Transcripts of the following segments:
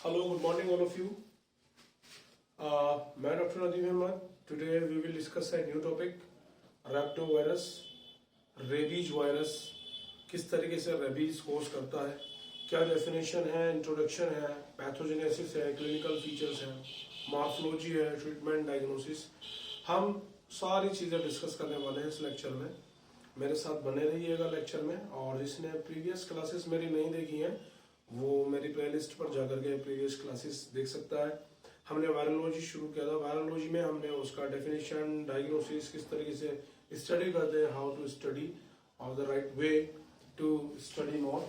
Hello, good morning, all of you. मैं doctor Nadeem Ahmad. Today we will discuss a new topic, rhabdovirus, rabies virus. किस तरीके से rabies course करता है, क्या डेफिनेशन है, इंट्रोडक्शन है, पैथोजेनेसिस है, क्लिनिकल फीचर्स है, मॉर्फोलॉजी है, ट्रीटमेंट, डायग्नोसिस. हम सारी चीज़ें डिस्कस करने वाले हैं इस लेक्चर में. मेरे साथ बने रहिएगा लेक्चर में. और जिसने प्रीवियस क्लासेस मेरी नहीं देखी हैं वो मेरी प्लेलिस्ट पर जाकर के प्रीवियस क्लासेस देख सकता है. हमने वायरोलॉजी शुरू किया था. वायरोलॉजी में हमने उसका डेफिनेशन, डायग्नोसिस, किस तरीके से स्टडी करते हैं, हाउ टू स्टडी और the right way to study more.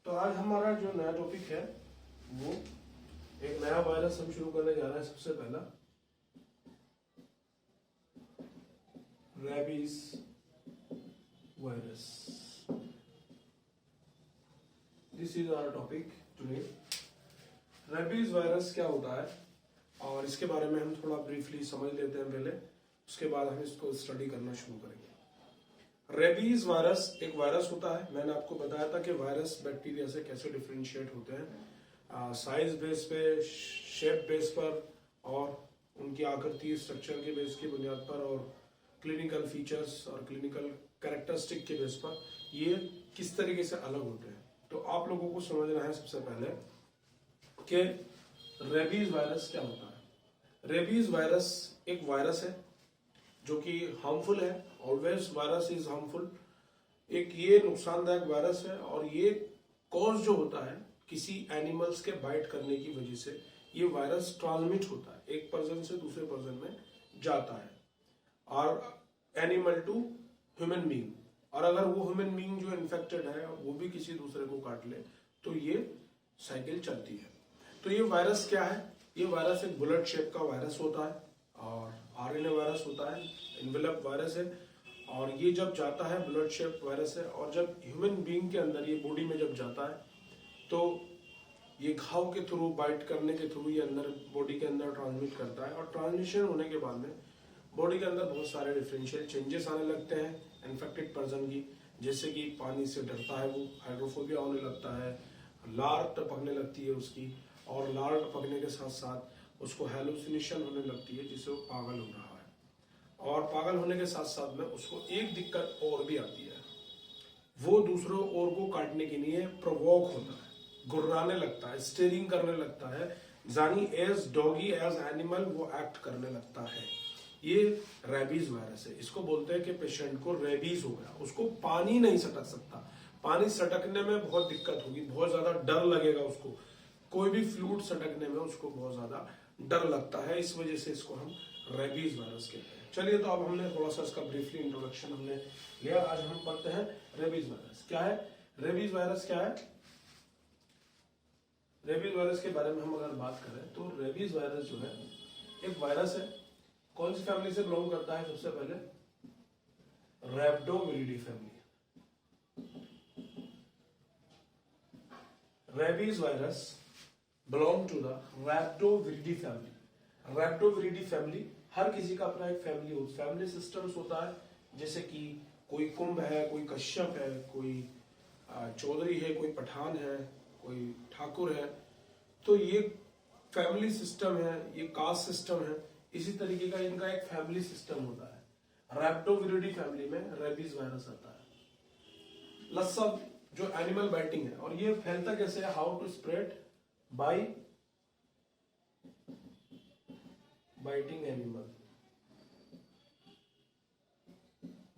तो आज हमारा जो नया टॉपिक है वो एक नया वायरस हम शुरू करने जा रहे हैं. सबसे पहला rabies virus. This is our topic today. Rabies virus क्या होता है और इसके बारे में हम थोड़ा ब्रीफली समझ लेते हैं पहले, उसके बाद हम इसको स्टडी करना शुरू करेंगे. रेबीज वायरस एक वायरस होता है. मैंने आपको बताया था कि वायरस बैक्टीरिया से कैसे डिफरेंशिएट होते हैं, साइज बेस पे, शेप बेस पर और उनकी आकृति, स्ट्रक्चर के बेस की बुनियाद पर और क्लिनिकल फीचर्स और क्लिनिकल कैरेक्टरिस्टिक के बेस पर ये किस तरीके से अलग होते हैं. तो आप लोगों को समझना है सबसे पहले कि रेबीज वायरस क्या होता है. रेबीज वायरस एक वायरस है जो कि हार्मफुल है. Always virus is harmful. एक ये नुकसानदायक वायरस है और ये कॉज जो होता है किसी एनिमल्स के बाइट करने की वजह से ये वायरस ट्रांसमिट होता है, एक पर्सन से दूसरे पर्सन में जाता है और एनिमल टू ह्यूमन बीइंग. और अगर वो ह्यूमन बीइंग जो इन्फेक्टेड है वो भी किसी दूसरे को काट ले तो ये साइकिल चलती है. तो ये वायरस क्या है? ये वायरस एक बुलेट शेप का वायरस होता है और आरएनए वायरस होता है, इन्वेलप वायरस है. और ये जब जाता है, बुलेट शेप वायरस है, और जब ह्यूमन बीइंग के अंदर, ये बॉडी में जब जाता है तो ये घाव के थ्रू, बाइट करने के थ्रू ये अंदर बॉडी के अंदर ट्रांसमिट करता है. और ट्रांसमिशन होने के बाद में बॉडी के अंदर बहुत सारे डिफरेंशियल चेंजेस आने लगते हैं इन्फेक्टेड पर्सन की. जैसे कि पानी से डरता है, वो हाइड्रोफोबिया होने लगता है, लार टपकने लगती है उसकी, और लार टपकने के साथ साथ उसको हेलुसिनेशन होने लगती है जिससे वो पागल हो रहा है. और पागल होने के साथ साथ में उसको एक दिक्कत और भी आती है, वो दूसरों और को काटने के लिए प्रोवोक होता है, गुर्राने लगता है, स्टेरिंग करने लगता है, जानी एज डॉगी, एज एनिमल वो एक्ट करने लगता है. ये रेबीज वायरस है. इसको बोलते हैं कि पेशेंट को रेबीज हो गया, उसको पानी नहीं सटक सकता. पानी सटकने में बहुत दिक्कत होगी, बहुत ज्यादा डर लगेगा उसको. कोई भी फ्लूइड सटकने में उसको बहुत ज्यादा डर लगता है. इस वजह से इसको हम रेबीज वायरस कहते हैं. चलिए, तो अब हमने थोड़ा सा इसका ब्रीफली इंट्रोडक्शन हमने लिया. आज हम पढ़ते हैं रेबीज वायरस क्या है. रेबीज वायरस क्या है? रेबीज वायरस के बारे में हम अगर बात करें तो रेबीज वायरस जो है एक वायरस है. कौन सी फैमिली से बिलोंग करता है? सबसे पहले Rhabdoviridae family. Rabies virus belong to the Rhabdoviridae family. Rhabdoviridae family, हर किसी का अपना एक फैमिली सिस्टम्स होता है. जैसे कि कोई कुंभ है, कोई कश्यप है, कोई चौधरी है, कोई पठान है, कोई ठाकुर है. तो ये फैमिली सिस्टम है, ये कास्ट सिस्टम है. इसी तरीके का इनका एक फैमिली सिस्टम होता है. रैप्टोविरिडी फैमिली में रेबीज वायरस आता है. लस्सा जो एनिमल बाइटिंग है, और ये फैलता कैसे है? How to spread? By biting animal,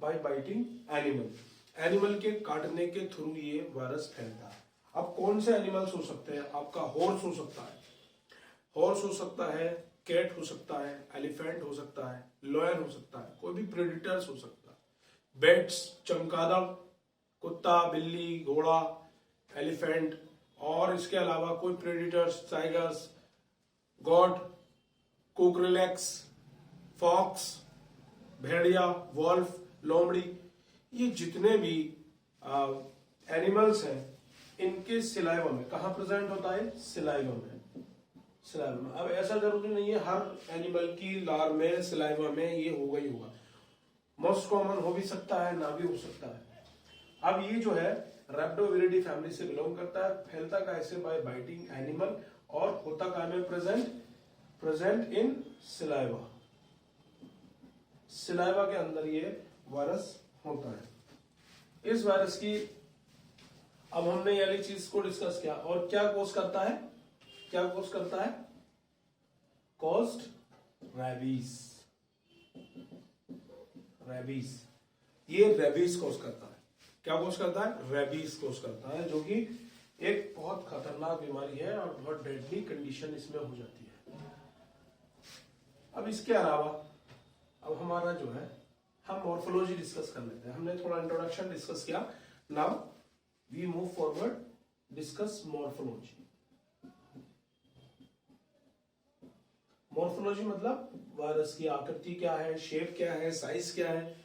by biting animal. Animal के काटने के थ्रू ये वायरस फैलता है. अब कौन से एनिमल्स हो सकते हैं? आपका हॉर्स हो सकता है, हॉर्स हो सकता है, कैट हो सकता है, एलिफेंट हो सकता है, लॉयन हो सकता है, कोई भी प्रेडिटर्स हो सकता है, बैट्स, चमगादड़, कुत्ता, बिल्ली, घोड़ा, एलिफेंट, और इसके अलावा कोई प्रेडिटर्स, टाइगर्स, गॉड, कोकरिलेक्स, फॉक्स, भेड़िया, वॉल्फ, लोमड़ी. ये जितने भी एनिमल्स हैं इनके सिलाइवा में कहाँ प्रेजेंट होता है? सिलाइवा में. अब ऐसा जरूरी नहीं है हर एनिमल की लार में, सिलाइवा में ये होगा ही होगा. मोस्ट कॉमन हो भी सकता है, ना भी हो सकता है. अब ये जो है रैप्टोविरिडी फैमिली से बिलोंग करता है. फैलता कैसे? By biting animal. और होता कहाँ में प्रेजेंट इन सिलाइवा। सिलाइवा के अंदर ये वायरस होता है। इस वायरस की अब हमने ये वाली चीज को डिस्कस किया। और क्या कोज करता है, क्या कोज करता है? Caused rabies. रैबीज, ये रैबीज कोज करता है। क्या कोज करता है? रैबीज कोज करता है, जो कि एक बहुत खतरनाक बीमारी है और बहुत डेडली कंडीशन इसमें हो जाती है। अब इसके अलावा अब हमारा जो है, हम मॉर्फोलॉजी डिस्कस कर लेते हैं। हमने थोड़ा इंट्रोडक्शन डिस्कस किया, now we move forward, discuss morphology. Morphology मतलब वायरस की आकृति क्या है, शेप क्या है, साइज क्या है।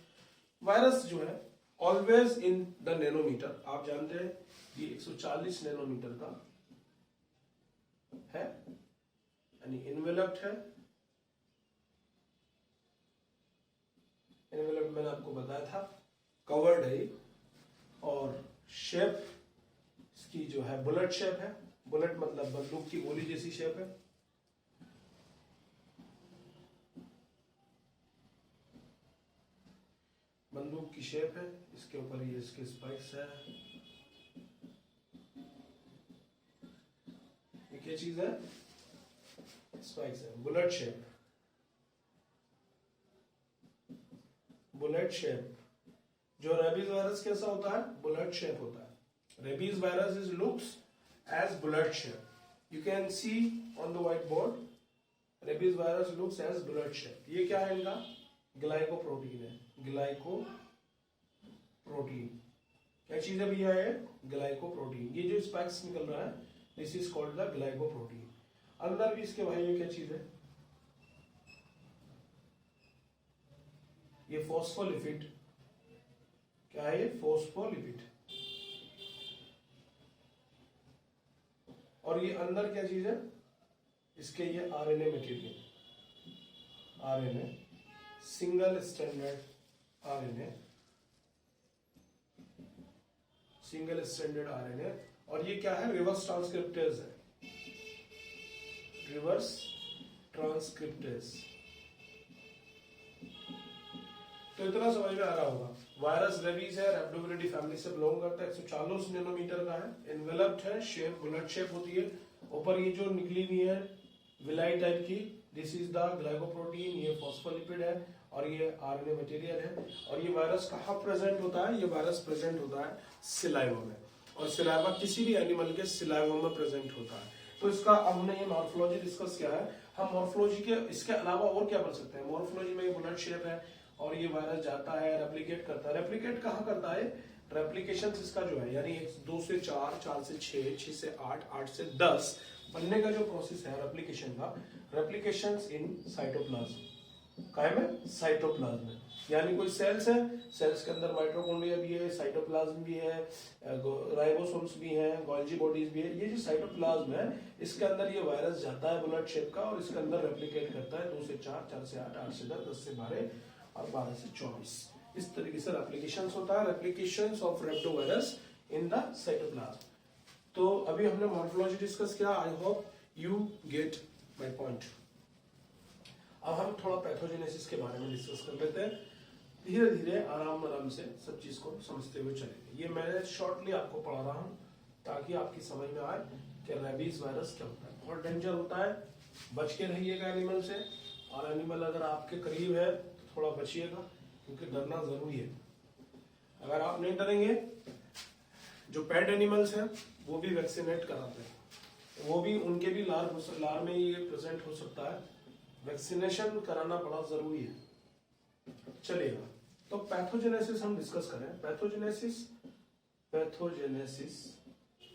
वायरस जो है ऑलवेज इन द नैनोमीटर। आप जानते हैं ये 140 नैनोमीटर का है, यानी इन्वेलप्ड है। इन्वेलप्ड मैंने आपको बताया था, कवर्ड है। और शेप इसकी जो है बुलेट शेप है। बुलेट मतलब बंदूक की गोली जैसी शेप है। बंदूक की शेप है। इसके ऊपर ये इसके स्पाइक्स है। ये क्या चीज है? स्पाइक्स है। Bullet shape, bullet shape. जो रेबीज वायरस कैसा होता है? बुलेट शेप होता है। Rabies virus is looks as bullet shape. You can see on the whiteboard, rabies virus looks as bullet shape. ये क्या है? इनका ग्लाइकोप्रोटीन है। ग्लाइकोप्रोटीन क्या चीज है भैया? ये ग्लाइकोप्रोटीन। ये जो स्पाइक्स निकल रहा है, this is called the glycoprotein. अंदर भी इसके भाई ये क्या चीज है? ये फॉस्फोलिपिड। क्या है ये? फॉस्फोलिपिड। और ये अंदर क्या चीज है? इसके ये RNA material. RNA, single standard RNA, single standard RNA. और ये क्या है? रिवर्स ट्रांसक्रिप्टेज है। Reverse transcriptase. तो इतना समझ में आ रहा होगा। वायरस रेबीज है, रैप्डोविरिडी फैमिली से बिलोंग करता है। 140 नैनोमीटर का है, इन्वेलप्ड है, शेप बुलेट शेप होती है। ऊपर ये जो निकली हुई है विलाई टाइप की, दिस इज द ग्लाइकोप्रोटीन। ये फॉस्फोलिपिड है और ये आरएनए मटेरियल है। और ये वायरस कहाँ प्रेजेंट होता है? ये वायरस प्रेजेंट होता है सिलाइवा में। और सिलाइवा किसी भी एनिमल के सिलाइवा में प्रेजेंट होता है। तो इसका अब हमने ये मॉर्फोलॉजी डिस्कस किया है। हम मॉर्फोलॉजी के इसके अलावा और क्या पढ़ सकते हैं? मॉर्फोलॉजी में ये बुलेट शेप है और ये वायरस जाता है, रेप्लिकेट करता है। रेप्लिकेट कहाँ करता है? रेप्लिकेशन इसका जो है, यानी 2 से 4, 4 से 6, 6 से 8, 8 से 10 बनने का जो प्रोसेस है रेप्लिकेशन का, रेप्लिकेशन इन साइटोप्लाज्म। काय में? साइटोप्लाज्म में। यानी कोई सेल्स है, सेल्स के अंदर माइटोकॉन्ड्रिया भी है, साइटोप्लाज्म भी है, राइबोसोम्स भी हैं, गोल्जी बॉडीज भी है। ये जो साइटोप्लाज्म है, इसके अंदर ये वायरस जाता है बुलेट शेप का और इसके अंदर रेप्लिकेट करता है 2 से 4, 4 से 8, 8 से 10, 10 से 12 और 12 से 24। इस तरीके से रेप्लिकेशन होता है। Replication of rhabdovirus in the cytoplasm. तो अभी हमने मॉर्फोलॉजी डिस्कस किया। I hope you get my point. अब हम थोड़ा पैथोजेनेसिस के बारे में डिस्कस कर लेते हैं। धीरे धीरे आराम आराम से सब चीज को समझते हुए चलेंगे। ये मैं शॉर्टली आपको पढ़ा रहा हूँ ताकि आपकी समझ में आए कि रेबीज वायरस क्या होता है। बहुत डेंजर होता है, बच के रहिएगा एनिमल से। और एनिमल अगर आपके करीब है तो थोड़ा बचिएगा, क्योंकि डरना जरूरी है। अगर आप नहीं डरेंगे, जो पेट एनिमल्स हैं वो भी वैक्सीनेट कराते हैं, वो भी उनके भी लार में ये प्रेजेंट हो सकता है। वैक्सीनेशन कराना बड़ा जरूरी है। चलिएगा, तो पैथोजेनेसिस हम डिस्कस करें। पैथोजेनेसिस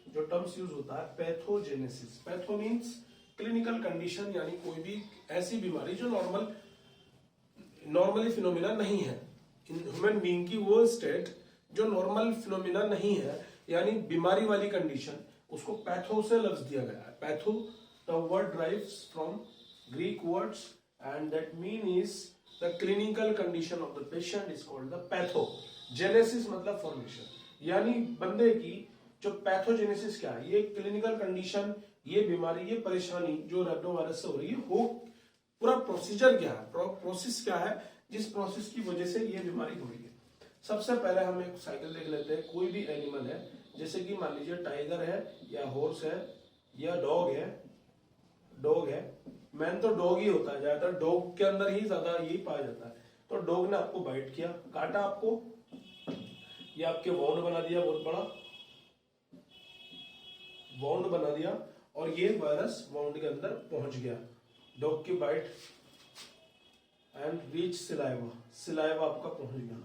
जो टर्म्स यूज होता है, pathogenesis. Patho means clinical condition, यानी कोई भी ऐसी बीमारी जो नॉर्मली फिनोमिना नहीं है। ह्यूमन बीइंग की वो स्टेट जो नॉर्मल फिनोमिना नहीं है, यानी बीमारी वाली कंडीशन, उसको पैथो से लफ्ज दिया गया है। Patho the word drives from Greek words and that mean is the clinical condition of the patient is called the patho. Genesis मतलब फॉर्मेशन, यानी बंदे की जो पैथोजेनेसिस क्या है, ये क्लिनिकल कंडीशन, ये बीमारी, ये परेशानी जो रेबनो वायरस से हो रही है, हो पूरा प्रोसीजर क्या है, प्रोसेस क्या है जिस प्रोसेस की वजह से ये बीमारी हो रही है। सबसे पहले हम एक साइकिल देख लेते हैं। कोई भी एनिमल है, जैसे कि मान लीजिए टाइगर है या हॉर्स है या डॉग है, मैन तो डॉग ही होता है, ज्यादातर डॉग के अंदर ही ज्यादा यही पाया जाता है। तो डॉग ने आपको बाइट किया, काटा आपको, ये आपके वाउंड बना दिया, बहुत बड़ा वाउंड बना दिया, और ये वायरस वाउंड के अंदर पहुंच गया। डॉग की बाइट एंड रीच सिलाइवा आपका पहुंच गया।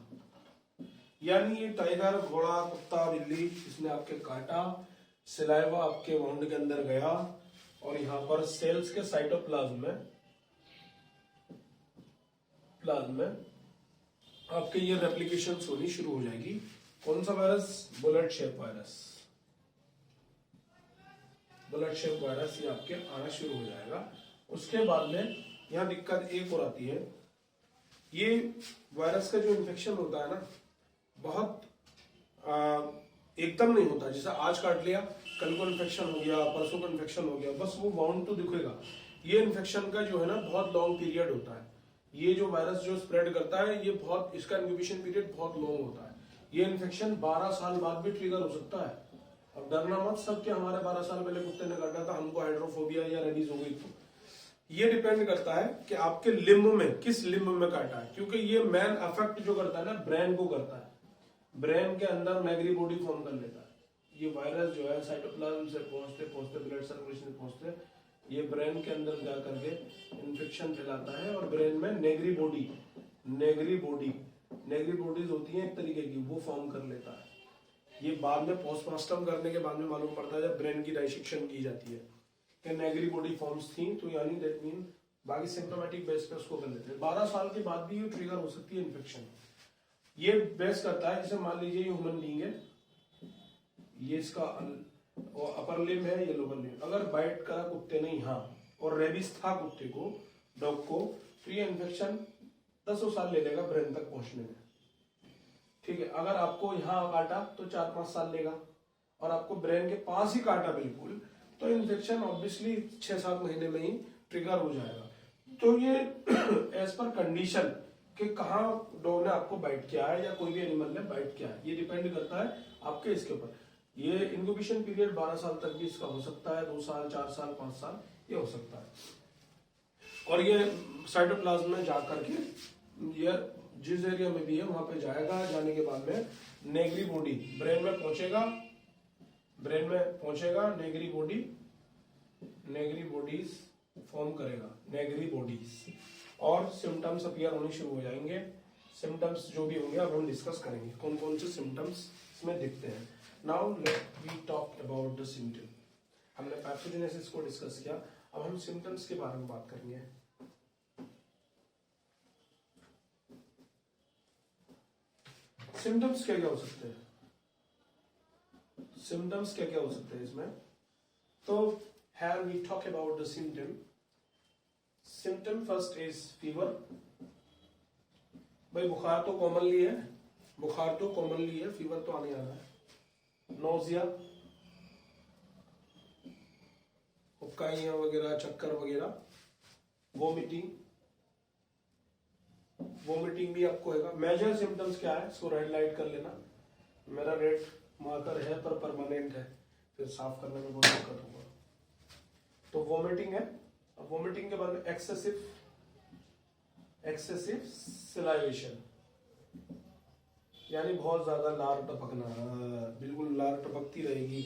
यानी ये टाइगर, घोड़ा, कुत्ता, बिल्ली, इसने आपके काटा, सिलाइवा आपके वाउंड के अंदर गया, और यहां पर सेल्स के साइटोप्लाज्म में आपके ये रेप्लिकेशन होनी शुरू हो जाएगी। कौन सा वायरस? बुलेट शेप वायरस ये आपके आना शुरू हो जाएगा। उसके बाद में यहाँ दिक्कत एक और आती है, ये वायरस का जो इन्फेक्शन होता है ना, बहुत एकदम नहीं होता। जैसे आज काट लिया, कल को इन्फेक्शन हो गया, परसों को इन्फेक्शन हो गया, बस वो वाउंड तो दिखेगा। ये इन्फेक्शन का जो है ना बहुत लॉन्ग पीरियड होता है। ये जो वायरस जो स्प्रेड करता है, ये बहुत, इसका इंक्यूबेशन पीरियड बहुत लॉन्ग होता है। ये इन्फेक्शन 12 साल बाद भी ट्रिगर हो सकता है। अब डरना मत सब कि हमारे 12 साल पहले कुत्ते ने काटा था, हमको हाइड्रोफोबिया या रेबीज हो गई। तो ये डिपेंड करता है कि आपके लिम्ब में, किस लिम्ब में काटा है, क्योंकि ये मैन अफेक्ट जो करता है ना, ब्रेन को करता है। ब्रेन के अंदर नेगरी बॉडी फॉर्म कर लेता है। ये वायरस जो है साइटोप्लाज्म से पहुंचते ब्लड सर्कुलेशन से पहुंचते ये ब्रेन के अंदर जा करके इन्फेक्शन फैलाता है, और ब्रेन में नेगरी बॉडीज होती हैं एक तरीके की, वो फॉर्म कर लेता है। ये बाद में पोस्टमार्टम करने के बाद में मालूम पड़ता है, जब ब्रेन की डाइसेक्शन की जाती है कि नेगरी बॉडी फॉर्म्स थी, तो यानी दैट मीन बाकी सिम्टोमेटिक बेस पे उसको कर लेते हैं। 12 साल के बाद भी ये ट्रिगर हो सकती है इन्फेक्शन। ये बेस करता है, जैसे मान लीजिए ये ह्यूमन बीइंग है, ये इसका अपर लिम्ब है, ये लोअर लिम्ब, अगर बाइट करा कुत्ते ने यहाँ और रेबीज था कुत्ते को, डॉग को, तो ये इन्फेक्शन 10 साल ले लेगा ब्रेन तक पहुंचने में। ठीक है, अगर आपको यहाँ काटा तो 4-5 साल लेगा, और आपको ब्रेन के पास ही काटा बिल्कुल, तो इन्फेक्शन ऑब्वियसली 6-7 महीने में ही ट्रिगर हो जाएगा। तो ये एज पर कंडीशन कि कहाँ डॉग ने आपको बाइट किया है या कोई भी एनिमल ने बाइट किया है, ये डिपेंड करता है आपके इसके ऊपर। ये इंक्यूबेशन पीरियड 12 साल तक भी इसका हो सकता है, 2 साल, 4 साल, 5 साल ये हो सकता है। और ये साइटोप्लाज्म में जाकर के ये जिस एरिया में भी है वहां पे जाएगा, जाने के बाद में नेगरी बॉडी ब्रेन में पहुंचेगा, नेगरी बॉडीज फॉर्म करेगा, नेगरी बॉडीज, और सिम्टम्स अपीयर होने शुरू हो जाएंगे। सिम्टम्स जो भी होंगे अब हम डिस्कस करेंगे कौन कौन से सिम्टम्स इसमें दिखते हैं। Now let we talk about the symptom. हमने पैथोजेनेसिस को डिस्कस किया, अब हम सिम्टम्स के बारे में बात करेंगे। सिम्टम्स क्या क्या हो सकते हैं? सिम्टम्स क्या क्या हो सकते हैं इसमें? तो here we talk about the symptom first is fever। भाई बुखार तो कॉमनली है, फीवर तो आने वाला है। नोजिया, उबकाइयां वगैरह, चक्कर वगैरह, वोमिटिंग भी आपको होगा। मेजर सिम्टम्स क्या है, इसको रेड लाइट कर लेना, मेरा रेड मार्कर है पर परमानेंट है, फिर साफ करने में बहुत दिक्कत होगा। तो वोमिटिंग है। अब वोमिटिंग के बाद एक्सेसिव सिलाइवेशन, यानी बहुत ज्यादा लार टपकना, बिल्कुल लार टपकती रहेगी,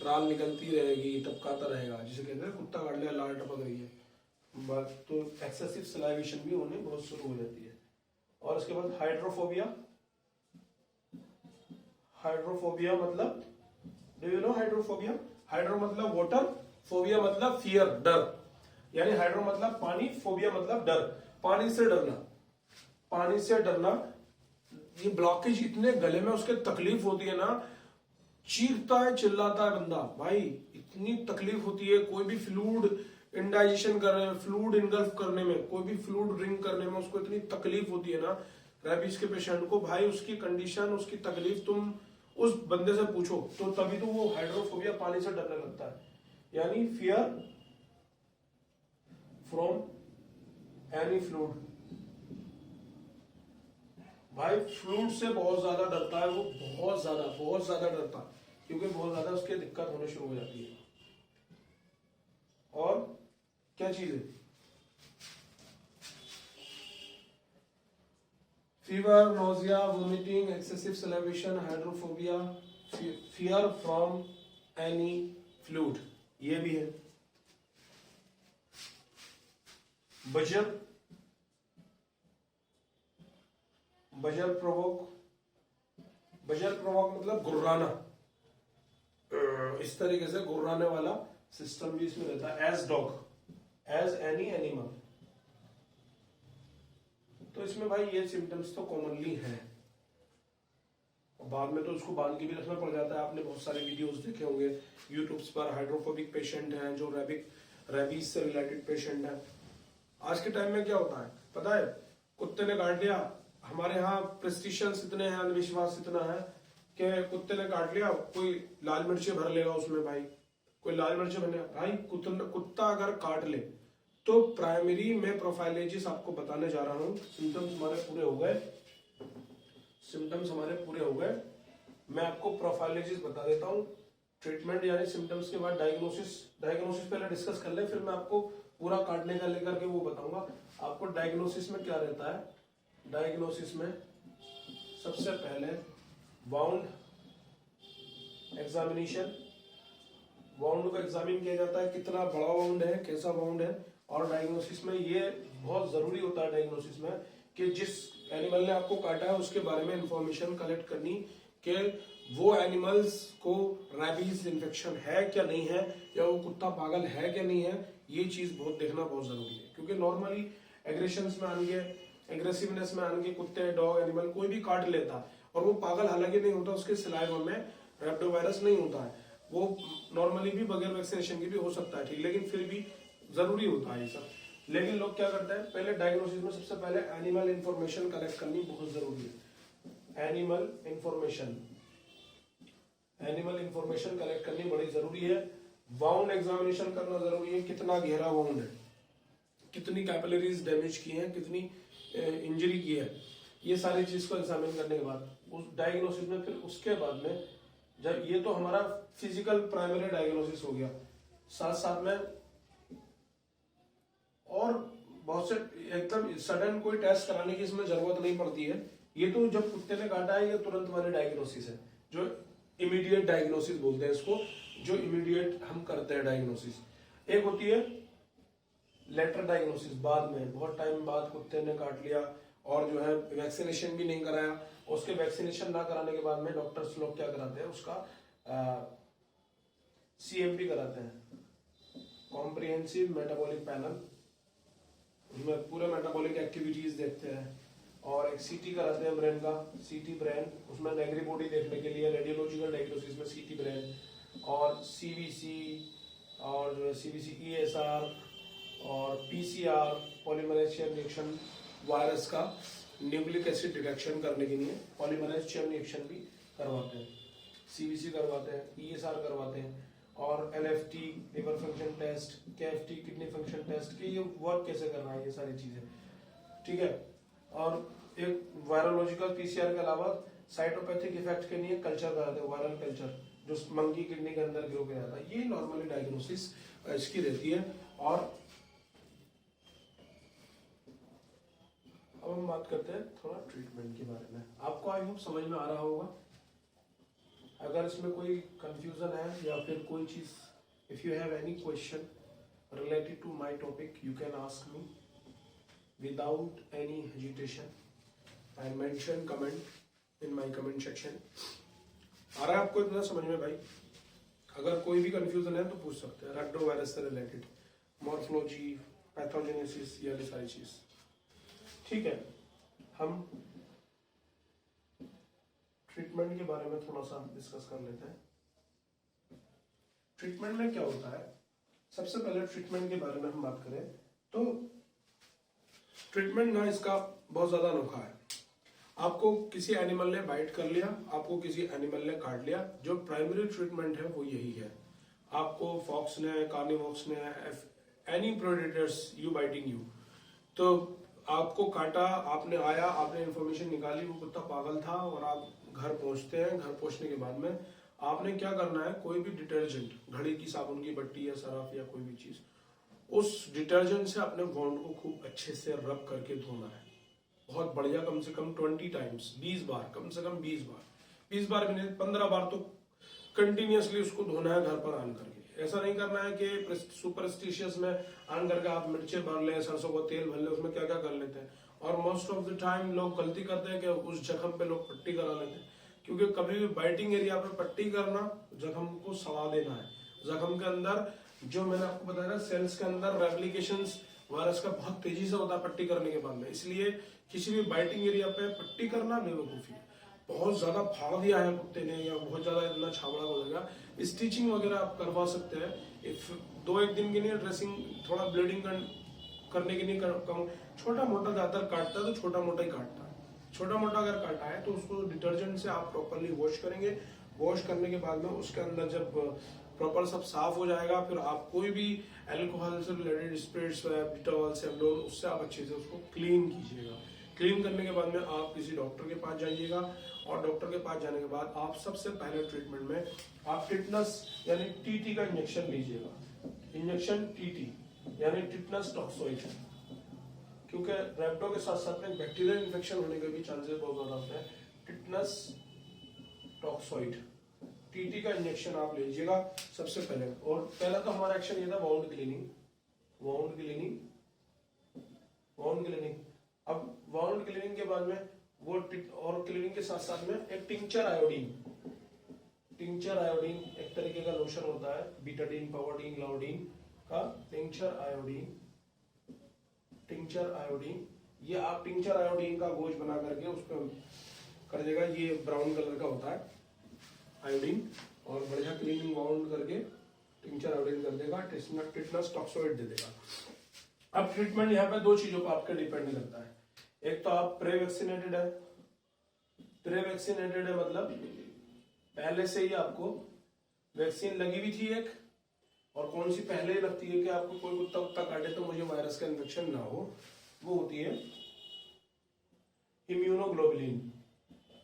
राल निकलती रहेगी, टपकाता रहेगा, जिसे कहते हैं कुत्ता काट लिया लार टपक रही है, तो एक्सेसिव सिलाइवेशन भी होने बहुत शुरू हो जाती है। और उसके बाद हाइड्रोफोबिया मतलब, do you know hydrophobia? Hydro मतलब वाटर, फोबिया मतलब फियर, डर। यानी हाइड्रो मतलब पानी, फोबिया मतलब डर, पानी से डरना। ये ब्लॉकेज इतने गले में उसके तकलीफ होती है ना, चीखता है, चिल्लाता है बंदा, भाई इतनी तकलीफ होती है। कोई भी फ्लूइड इंडाइजेशन करने में, फ्लूइड इनगल्फ करने में, कोई भी फ्लूइड ड्रिंक करने में उसको इतनी तकलीफ होती है ना, रेबीज के पेशेंट को, भाई उसकी कंडीशन, उसकी तकलीफ तुम उस बंदे से पूछो तो तभी तो वो हाइड्रोफोबिया पानी से डरने लगता है, यानी फियर फ्रॉम एनी फ्लूइड। भाई फ्लूइड से बहुत ज्यादा डरता है वो, बहुत ज्यादा डरता है, क्योंकि बहुत ज्यादा उसकी दिक्कत होने शुरू हो जाती है। और क्या चीज है, fever, nausea, vomiting, excessive salivation, hydrophobia, fear from any fluid, ये भी है। बजर, बजर प्रोवोक, बजर प्रोवोक मतलब गुर्राना, इस तरीके से गुर्राने वाला सिस्टम भी इसमें रहता है। As dog, as any animal, तो इसमें भाई ये सिम्टम्स तो कॉमनली हैं। बाद में तो उसको बांध के भी रखना पड़ जाता है। आपने बहुत सारे वीडियोस देखे होंगे यूट्यूब पर, हाइड्रोफोबिक पेशेंट हैं जो रेबीज से रिलेटेड पेशेंट है। आज के टाइम में क्या होता है पता है, कुत्ते ने काट लिया, हमारे यहाँ प्रेस्टिशंस इतने हैं, अंधविश्वास इतना है कि कुत्ते ने काट लिया, कोई लाल मिर्ची भर लेगा उसमें, भाई कोई लाल मिर्ची भरने, भाई कुत्ता अगर काट ले तो प्राइमरी में प्रोफाइलॉजिस्ट आपको बताने जा रहा हूं। सिम्टम्स हमारे पूरे हो गए, सिम्टम्स हमारे पूरे हो गए, मैं आपको प्रोफाइलॉजिस्ट बता देता हूं। ट्रीटमेंट यानी सिम्टम्स के बाद डायग्नोसिस पहले डिस्कस कर ले, फिर मैं आपको पूरा काटने का लेकर के वो बताऊंगा। आपको डायग्नोसिस में क्या रहता है, डायग्नोसिस में सबसे पहले वाउंड एग्जामिनेशन, वाउंड को एग्जामिन किया जाता है, कितना बड़ा वाउंड है, कैसा वाउंड है। और डायग्नोसिस में ये बहुत जरूरी होता है डायग्नोसिस में कि जिस एनिमल ने आपको काटा है उसके बारे में इंफॉर्मेशन कलेक्ट करनी कि वो एनिमल्स को रेबीज इन्फेक्शन है क्या नहीं है, या वो कुत्ता पागल है क्या नहीं है, ये चीज बहुत देखना बहुत जरूरी है। क्योंकि नॉर्मली एग्रेशंस में आने, एग्रेसिवनेस में आने, कुत्ते, डॉग, एनिमल कोई भी काट लेता और वो पागल हालांकि नहीं होता, उसके सलाइवा में रेप्टोवायरस नहीं होता है, वो नॉर्मली भी बगैर वैक्सीनेशन के भी हो सकता है, ठीक, लेकिन फिर भी जरूरी होता है ये सब। लेकिन लोग क्या करते हैं, पहले डायग्नोसिस में सबसे पहले एनिमल इंफॉर्मेशन कलेक्ट करनी बहुत जरूरी है। एनिमल इंफॉर्मेशन कलेक्ट करनी बड़ी जरूरी है। वाउंड एग्जामिनेशन करना जरूरी है, कितना गहरा वाउंड है, कितनी कैपिलरीज डैमेज की है, कितनी इंजरी की है, ये सारी चीज को एग्जामिन करने के बाद उस डायग्नोसिस में, फिर उसके बाद में जब ये तो हमारा फिजिकल प्राइमरी डायग्नोसिस हो गया, साथ साथ में और बहुत से एकदम सडन कोई टेस्ट कराने की इसमें जरूरत नहीं पड़ती है। ये तो जब कुत्ते ने काटा है ये तुरंत वाली डायग्नोसिस है, जो इमीडिएट डायग्नोसिस बोलते हैं इसको, जो इमीडिएट हम करते हैं डायग्नोसिस। एक होती है लेटर डायग्नोसिस, बाद में बहुत टाइम बाद कुत्ते ने काट लिया और जो है वैक्सीनेशन भी नहीं कराया, उसके वैक्सीनेशन ना कराने के बाद में डॉक्टर्स लोग क्या कराते हैं, उसका CMP कराते हैं, कॉम्प्रिहेंसिव मेटाबॉलिक पैनल, उसमें पूरे मेटाबॉलिक एक्टिविटीज देखते हैं। और एक CT कराते हैं ब्रेन का, CT ब्रेन, उसमें नेगरी बॉडी देखने के लिए रेडियोलॉजिकल डायग्नोसिस में CT ब्रेन, और CBC और CBC ESR और PCR polymerase chain reaction, virus का न्यूक्लिक एसिड डिटेक्शन करने के लिए पॉलीमरेज चेन रिएक्शन भी करवाते हैं, CBC करवाते हैं, ESR करवाते हैं, और LFT liver function test, KFT kidney function test, कि ये वर्क कैसे कर रहा है, ये सारी चीजें, ठीक है। और एक वायरोलॉजिकल PCR के अलावा साइटोपैथिक इफेक्ट के लिए कल्चर कराते हैं, वायरल कल्चर, जो मंकी किडनी के अंदर ग्रो किया जाता है। ये नॉर्मली डायग्नोसिस इसकी रहती है। और अब हम बात करते हैं थोड़ा ट्रीटमेंट के बारे में। आपको आई होप समझ में आ रहा होगा। अगर इसमें कोई कंफ्यूजन है या फिर कोई चीज, if you have any question related to my topic, you can ask me without any hesitation and mention comment in my comment section. आ रहा है आपको इतना समझ में भाई? अगर कोई भी कंफ्यूजन है तो पूछ सकते हैं, रेक्टो वायरस से रिलेटेड, मॉर्फोलॉजी, पैथोजेनेसिस, ये सारी चीज, ठीक है। हम ट्रीटमेंट के बारे में थोड़ा सा डिस्कस कर लेते हैं। ट्रीटमेंट में क्या होता है, सबसे पहले ट्रीटमेंट के बारे में हम बात करें तो ट्रीटमेंट ना इसका बहुत ज्यादा अनोखा है। आपको किसी एनिमल ने बाइट कर लिया, आपको किसी एनिमल ने काट लिया, जो प्राइमरी ट्रीटमेंट है वो यही है। आपको फॉक्स ने, कार्निवॉक्स ने, any predators you biting you, तो आपको काटा, आपने आया, आपने इंफॉर्मेशन निकाली, वो कुत्ता पागल था और आप घर पहुंचते हैं। घर पहुंचने के बाद में आपने क्या करना है, कोई भी डिटर्जेंट, घड़ी की साबुन की बट्टी या सरफ या कोई भी चीज, उस डिटर्जेंट से अपने वॉन्ड को खूब अच्छे से रब करके धोना है, बहुत बढ़िया, कम से कम 20 टाइम्स, 20 बार, कम से कम 20 बार, 20 बार भी नहीं, 15 बार तो कंटिन्यूअसली उसको धोना है घर पर आन करके। ऐसा नहीं करना है कि सुपरस्टिशियस में आन करके आप मिर्चे भर ले, सरसों का तेल भर ले, उसमें क्या क्या कर लेते हैं। और मोस्ट ऑफ द टाइम लोग गलती करते हैं कि उस जख्म पे लोग पट्टी करा लेते हैं, क्योंकि कभी भी बाइटिंग एरिया पे पट्टी करना जख्म को सड़ा देना है। जख्म के अंदर जो मैंने आपको बताया ना, सेल्स के अंदर रेप्लिकेशंस वायरस का बहुत तेजी से होता है पट्टी करने के बाद में, इसलिए किसी भी बाइटिंग एरिया पे पट्टी करना बेवकूफी है। बहुत ज्यादा फाड़ दिया है कुत्ते ने या बहुत ज्यादा इतना छावड़ा हो जाएगा, स्टिचिंग वगैरह आप करवा सकते हैं। इफ 2-1 दिन के लिए ड्रेसिंग, थोड़ा ब्लीडिंग करने के लिए छोटा मोटा ज्यादातर काटता है तो छोटा मोटा ही काटता है। छोटा मोटा अगर काटा है तो उसको डिटर्जेंट से आप प्रॉपरली वॉश करेंगे। वॉश करने के बाद में उसके अंदर जब प्रॉपर सब साफ हो जाएगा, फिर आप कोई भी अल्कोहल से रिलेटेड स्प्रेड्स, डिटॉल, सेवलॉन, उससे आप अच्छे से उसको क्लीन कीजिएगा। क्लीन करने के बाद में आप किसी डॉक्टर के पास जाइएगा, और डॉक्टर के पास जाने के बाद आप सबसे पहले ट्रीटमेंट में आप टिटनस यानी टीटी का इंजेक्शन लीजिएगा। इंजेक्शन टीटी यानी टिटनस टॉक्सोइड, क्योंकि रैप्टो के साथ साथ में बैक्टीरियल इन्फेक्शन होने के भी चांसेस बहुत ज्यादा होते हैं। टिटनस टॉक्सोइड, टीटी का इंजेक्शन आप लीजिएगा सबसे पहले। और पहला तो हमारा एक्शन ये था wound cleaning, wound cleaning, wound cleaning. अब वाउंड क्लीनिंग के बाद में वो और क्लीनिंग के साथ साथ में एक टिंचर आयोडीन, टिंचर आयोडीन एक तरीके का लोशन होता है, बीटाडीन, पावाडीन, लाउडीन का टिंचर आयोडीन, टिंचर आयोडीन, ये आप टिंचर आयोडीन का गोश्त बना करके उस पर कर देगा। ये ब्राउन कलर का होता है आयोडीन, और बढ़िया क्लीनिंग वाउंड करके टिंचर आयोडीन कर देगा, टिटनस टॉक्सोइड दे देगा। अब ट्रीटमेंट यहाँ पे 2 चीजों पर आपके डिपेंड करता है। एक तो आप प्रे वैक्सीनेटेड है, प्रे वैक्सीनेटेड है मतलब पहले से ही आपको वैक्सीन लगी हुई थी एक, और कौन सी पहले ही लगती है कि आपको कोई कुत्ता कुत्ता काटे तो मुझे वायरस का इन्फेक्शन ना हो, वो होती है इम्यूनोग्लोबुलिन,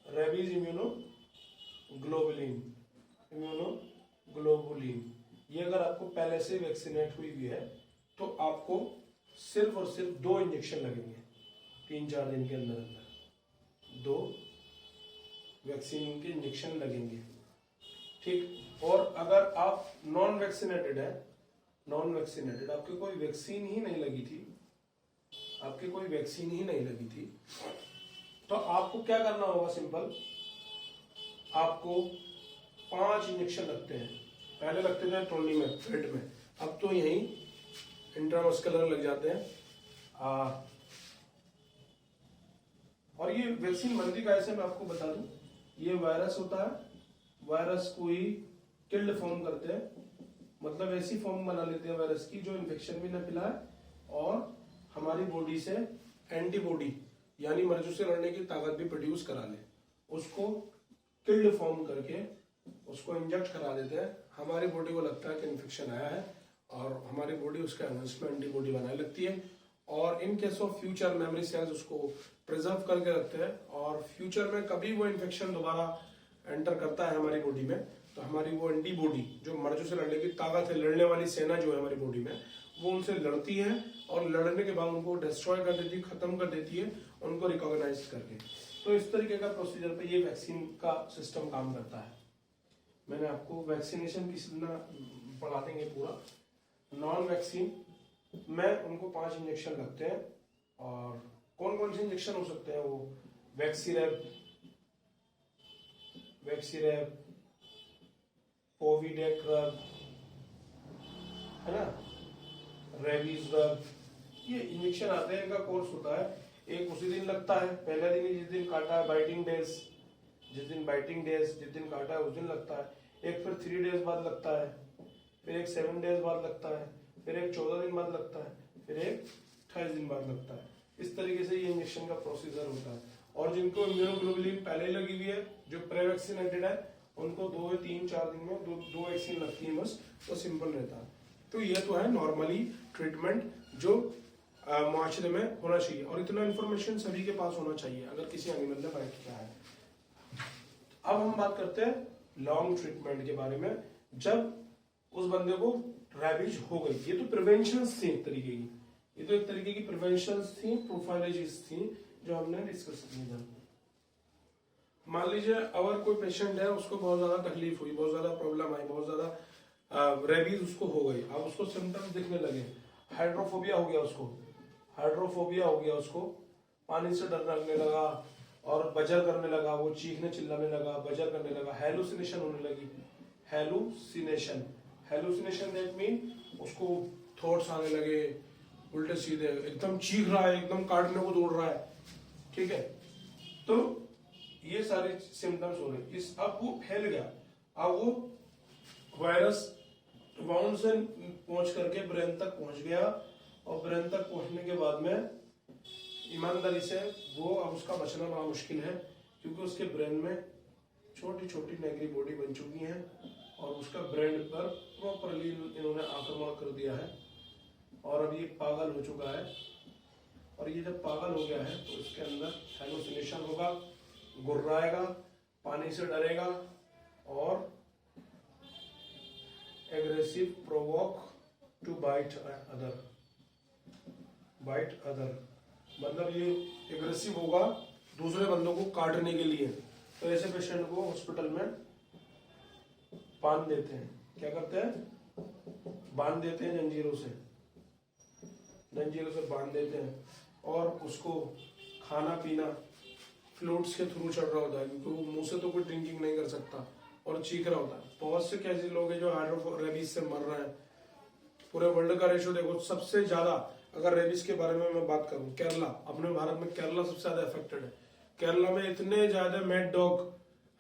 रेबीज इम्यूनोग्लोबुलिन, इम्यूनोग्लोबुलिन। ये अगर आपको पहले से वैक्सीनेट हुई है तो आपको सिर्फ और सिर्फ 2 इंजेक्शन लगेंगे 3-4 दिन के अंदर अंदर, 2 वैक्सीन के इंजेक्शन लगेंगे, ठीक। और अगर आप नॉन वैक्सीनेटेड है, नॉन वैक्सीनेटेड, आपकी कोई वैक्सीन ही नहीं लगी थी, आपकी कोई वैक्सीन ही नहीं लगी थी, तो आपको क्या करना होगा, सिंपल, आपको 5 इंजेक्शन लगते हैं। पहले लगते थे टोनी में, पेट में, अब तो यही इंट्रामस्कुलर लग जाते हैं। और ये वैक्सीन बनती कैसे, मैं आपको बता दूं। ये वायरस होता है, वायरस को ही किल्ड फॉर्म करते हैं, मतलब ऐसी फॉर्म बना लेते हैं वायरस की जो इन्फेक्शन भी न फैलाए और हमारी बॉडी से एंटीबॉडी यानी मरीजों से लड़ने की ताकत भी प्रोड्यूस करा ले। उसको किल्ड फॉर्म करके उसको इंजेक्ट करा देते हैं। हमारी बॉडी को लगता है कि इन्फेक्शन आया है और हमारी बॉडी उसके अगेंस्ट में एंटीबॉडी बनाने लगती है, और in case of future memory cells उसको प्रिजर्व करके रखते हैं, और फ्यूचर में कभी वो इन्फेक्शन दोबारा एंटर करता है हमारी बॉडी में तो हमारी वो एंटीबॉडी जो मरीजों से लड़ने की ताकत है, लड़ने वाली सेना जो है हमारी बॉडी में, वो उनसे लड़ती है और लड़ने के बाद उनको डिस्ट्रॉय कर देती है, खत्म कर देती है उनको रिकॉग्नाइज करके। तो इस तरीके का प्रोसीजर पे ये वैक्सीन का सिस्टम काम करता है। मैंने आपको वैक्सीनेशन की पढ़ा देंगे पूरा। नॉन वैक्सीन में उनको 5 इंजेक्शन लगते हैं, और कौन कौन से इंजेक्शन हो सकते हैं वो, वैक्सीरैप, पोविडेक ड्रग है ना, रेबीज ड्रग, ये इंजेक्शन आते हैं, इनका कोर्स होता है। एक उसी दिन लगता है, पहले दिन ही जिस दिन काटा है, बाइटिंग डेज, जिस दिन काटा है उस दिन लगता है। एक फिर 3 डेज बाद लगता है, फिर एक 7 डेज बाद लगता है, फिर एक 14 दिन बाद लगता है, फिर एक 28 दिन बाद लगता है। इस तरीके से ये इंजेक्शन का प्रोसीजर होता है। और जिनको इम्यूनोग्लोबुलिन पहले ही लगी हुई है, जो प्री वैक्सीनेटेड है, उनको 2 या 3-4 दिन में दो वैक्सीन लगती है बस, तो सिंपल रहता है। तो ये तो है नॉर्मली ट्रीटमेंट जो मुआशरे में होना चाहिए, और इतना इन्फॉर्मेशन सभी के पास होना चाहिए अगर किसी एनिमल ने बाइट किया है। अब हम बात करते हैं लॉन्ग ट्रीटमेंट के बारे में, जब उस बंदे को रैबिज हो गई। ये तो प्रिवेंशन थी एक तरीके की, ये तो एक तरीके की प्रिवेंशन थी, प्रोफाइलॉजीज थी जो हमने डिस्कस की थी। मान लीजिए अगर कोई पेशेंट है, उसको बहुत ज्यादा तकलीफ हुई, बहुत ज्यादा प्रॉब्लम आई, बहुत ज्यादा रेबीज उसको हो गई, अब उसको सिम्टम्स दिखने लगे, हाइड्रोफोबिया हो गया उसको, पानी से डर लगने लगा और बजर करने लगा, वो चीखने चिल्लाने लगा, बजर करने लगा, हेलुसिनेशन होने लगी। हेलुसिनेशन दैट मीन उसको थॉट्स आने लगे उल्टे सीधे, एकदम चीख रहा है, एकदम काटने को दौड़ रहा है, ठीक है। तो ये सारे सिम्टम्स हो रहे। अब वो फैल गया, अब वो वायरस वाउंड से पहुंच करके ब्रेन तक पहुंच गया, और ब्रेन तक पहुंचने के बाद में ईमानदारी से वो अब उसका बचना बड़ा मुश्किल है, क्योंकि उसके ब्रेन में छोटी छोटी नेगरी बॉडी बन चुकी है और उसका ब्रेन पर प्रॉपरली इन्होंने आक्रमण कर दिया है, और अब ये पागल हो चुका है। और ये जब पागल हो गया है तो इसके अंदर हेलुसिनेशन होगा, गुर्राएगा, पानी से डरेगा, और aggressive provoke to bite other, मतलब ये एग्रेसिव होगा दूसरे बंदों को काटने के लिए। तो ऐसे पेशेंट को हॉस्पिटल में बांध देते हैं। क्या करते हैं? बांध देते हैं, जंजीरों से बांध देते हैं, और उसको खाना पीना फ्लूइड्स के थ्रू चढ़ रहा होता है, क्योंकि वो मुंह से तो कोई ड्रिंकिंग नहीं कर सकता, और चीख रहा होता है। बहुत से कैसे लोग हैं जो रेबीज से मर रहे हैं। पूरे वर्ल्ड का रेशो देखो, सबसे ज्यादा अगर रेबीज के बारे में मैं बात करूं, केरला, अपने भारत में केरला सबसे ज्यादा अफेक्टेड है। केरला में इतने ज्यादा मैड डॉग,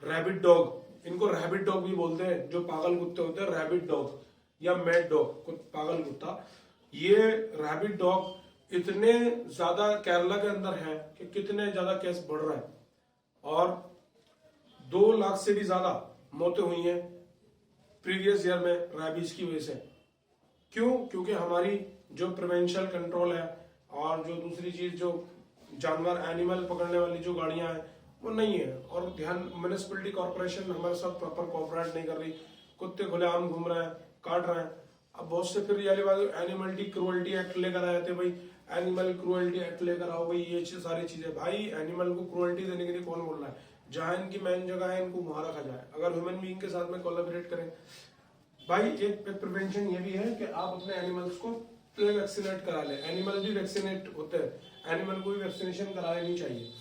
रैबिट डॉग, इनको रैबिट डॉग भी बोलते हैं, जो पागल कुत्ते होते हैं, रैबिट डॉग या मैड डॉग, पागल कुत्ता। ये रैबिट डॉग इतने ज्यादा केरला के अंदर है कि कितने ज्यादा केस बढ़ रहा है, और 2 लाख से भी ज्यादा मौतें हुई हैं प्रीवियस ईयर में रैबीज की वजह से। क्यों? क्योंकि हमारी जो प्रिवेंशन कंट्रोल है, और जो दूसरी चीज जो जानवर एनिमल पकड़ने वाली जो गाड़ियां हैं वो नहीं है, और ध्यान म्युनिसिपैलिटी कॉर्पोरेशन हमारे साथ प्रॉपर कोऑपरेट नहीं कर रही। कुत्ते खुलेआम घूम रहे हैं, काट रहे हैं। अब बहुत से फिर ये बात, एनिमल क्रुएल्टी एक्ट लेकर आए थे, भाई एनिमल क्रुएल्टी एक्ट लेकर आओ, भाई ये सारी चीजें। भाई एनिमल को क्रुएल्टी देने के लिए कौन बोल रहा है? जहां इनकी मेन जगह है, इनको वहां रखा जाए। अगर ह्यूमन बीइंग के साथ में कोलैबोरेट करें। भाई एक प्रिवेंशन ये भी है कि आप अपने एनिमल्स को वैक्सीनेट करा ले। एनिमल भी वैक्सीनेट होते हैं, एनिमल को भी वैक्सीनेशन करा लेनी चाहिए।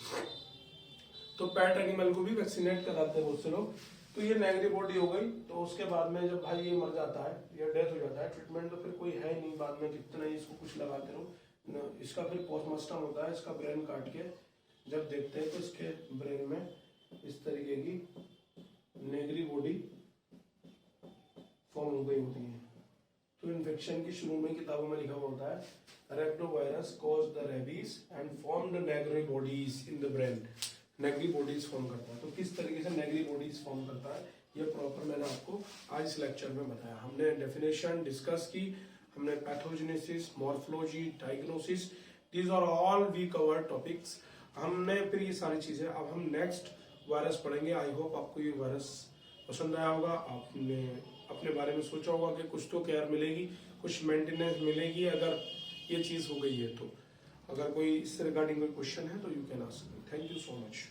तो पेट एनिमल को भी वैक्सीनेट कराते हैं बहुत से लोग। तो ये नेगेटिव बॉडी हो गई, तो उसके बाद में जब भाई ये मर जाता है या डेथ हो जाता है, ट्रीटमेंट तो फिर कोई है नहीं, बाद में कितना ही इसको कुछ लगाते रहो। इसका फिर पोस्टमार्टम होता है, इसका ब्रेन काट के जब देखते हैं तो इसके ब्रेन में इस तरीके की नेगरी बॉडी फॉर्म हो गई होती है। तो इन्फेक्शन की शुरू में किताबों में लिखा हुआ होता है, rhabdovirus cause the rabies and formed Negri bodies in the brain. Negri bodies form करता है। तो किस तरीके से नेगरी बॉडीज फॉर्म करता है, ये प्रॉपर मैंने आपको आज इस लेक्चर में बताया। हमने डेफिनेशन डिस्कस की, हमने pathogenesis, morphology, diagnosis, these are all we covered topics. हमने फिर ये सारी चीजें, अब हम नेक्स्ट वायरस पढ़ेंगे। आई होप आपको ये वायरस पसंद आया होगा। आपने अपने बारे में सोचा होगा कि कुछ तो केयर मिलेगी, कुछ मेंटेनेंस मिलेगी अगर ये चीज हो गई है तो। अगर कोई इससे रिगार्डिंग कोई क्वेश्चन है तो you can ask me. Thank you so much.